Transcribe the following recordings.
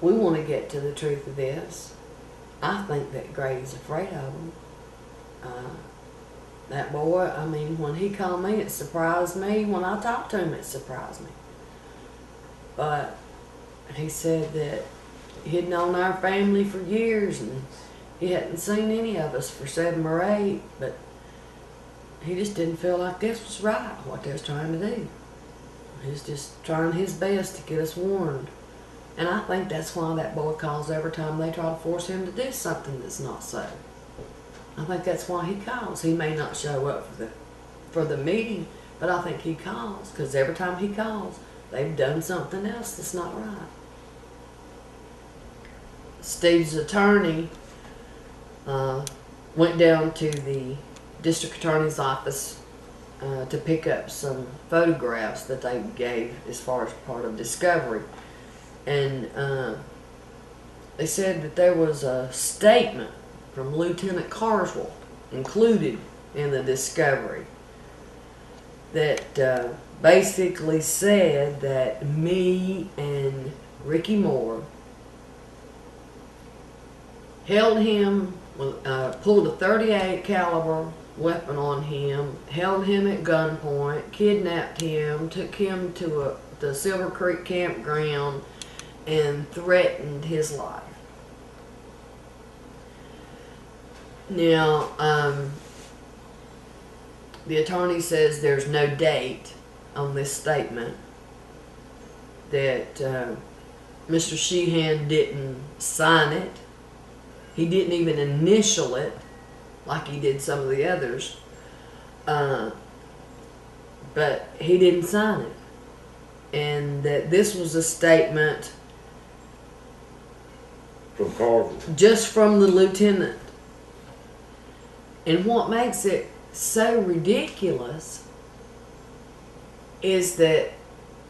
we want to get to the truth of this. I think that Grady's afraid of him. That boy, I mean, when he called me, it surprised me. When I talked to him, it surprised me. But he said that he'd known our family for years and he hadn't seen any of us for 7 or 8, but he just didn't feel like this was right, what they was trying to do. He was just trying his best to get us warned. And I think that's why that boy calls every time they try to force him to do something that's not so. I think that's why he calls. He may not show up for the meeting, but I think he calls, because every time he calls, they've done something else that's not right. Steve's attorney went down to the district attorney's office to pick up some photographs that they gave as far as part of discovery. And they said that there was a statement from Lieutenant Carswell included in the discovery that basically said that me and Ricky Moore held him, pulled a .38 caliber weapon on him, held him at gunpoint, kidnapped him, took him to the Silver Creek campground, and threatened his life. Now, the attorney says there's no date on this statement, that Mr. Sheehan didn't sign it. He didn't even initial it like he did some of the others. But he didn't sign it. And that this was a statement from Carver, just from the lieutenant. And what makes it so ridiculous is that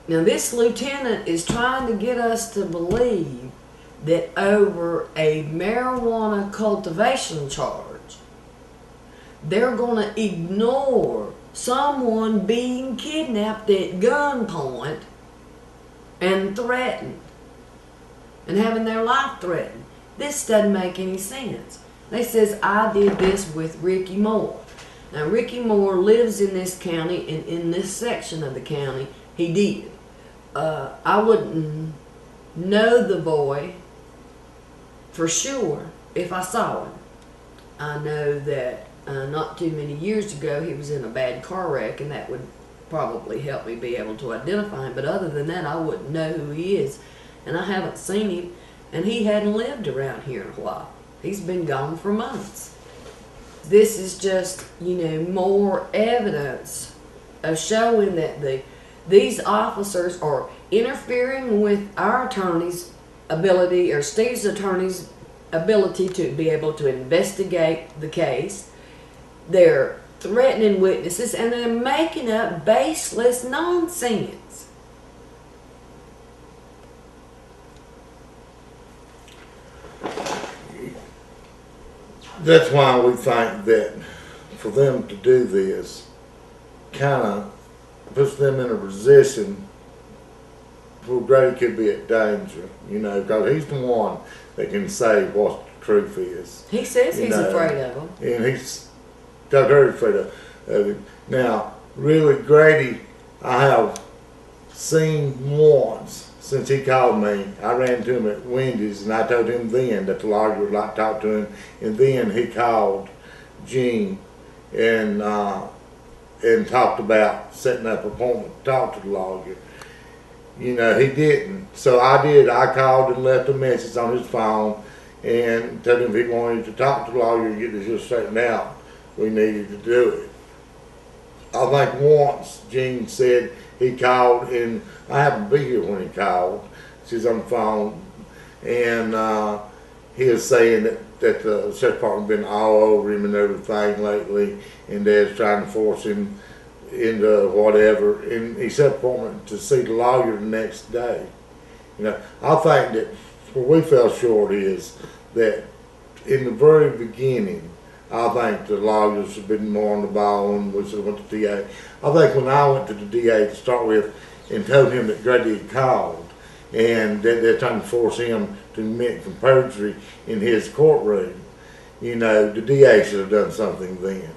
now this lieutenant is trying to get us to believe that over a marijuana cultivation charge, they're going to ignore someone being kidnapped at gunpoint and threatened and having their life threatened. This doesn't make any sense. They says, I did this with Ricky Moore. Now, Ricky Moore lives in this county, and in this section of the county, he did. I wouldn't know the boy for sure if I saw him. I know that not too many years ago, he was in a bad car wreck, and that would probably help me be able to identify him. But other than that, I wouldn't know who he is. And I haven't seen him, and he hadn't lived around here in a while. He's been gone for months. This is just, more evidence of showing that these officers are interfering with our attorney's ability, or Steve's attorney's ability, to be able to investigate the case. They're threatening witnesses, and they're making up baseless nonsense. That's why we think that for them to do this kind of puts them in a position where Grady could be at danger, because he's the one that can say what the truth is. He says he's afraid of them. And he's very afraid of him. Now, really, Grady, I have seen once since he called me. I ran into him at Wendy's, and I told him then that the lawyer would like to talk to him. And then he called Jean and talked about setting up an appointment to talk to the lawyer. He didn't. So I did. I called and left a message on his phone and told him if he wanted to talk to the lawyer and get this straightened out, we needed to do it. I think once Jean said he called, and I happened to be here when he called. She's on the phone, and he was saying that the sheriff department had been all over him and everything lately, and they're trying to force him into whatever. And he set an appointment to see the lawyer the next day. I think that where we fell short is that in the very beginning, I think the lawyers have been more on the ball, and we should have went to DA. I think when I went to the DA to start with and told him that Grady had called, and they're trying to force him to admit perjury in his courtroom. You know, the DA should have done something then.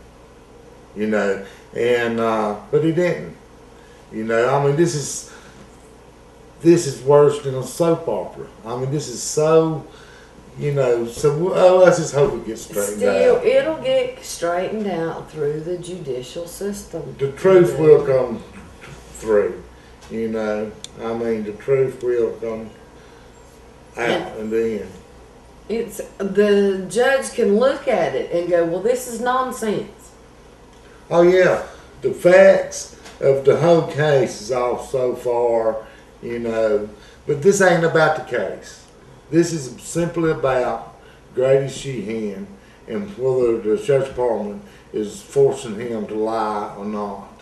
You know, and but he didn't. You know, I mean, this is worse than a soap opera. I mean, this is so, you know, so let's just hope it gets straightened Still, out. it'll get straightened out through the judicial system. The truth will come through. You know, I mean, the truth will come out in the end. It's the judge can look at it and go, well, this is nonsense. Oh yeah, the facts of the whole case is off so far, you know, but this ain't about the case. This is simply about Grady Sheehan and whether the sheriff's department is forcing him to lie or not.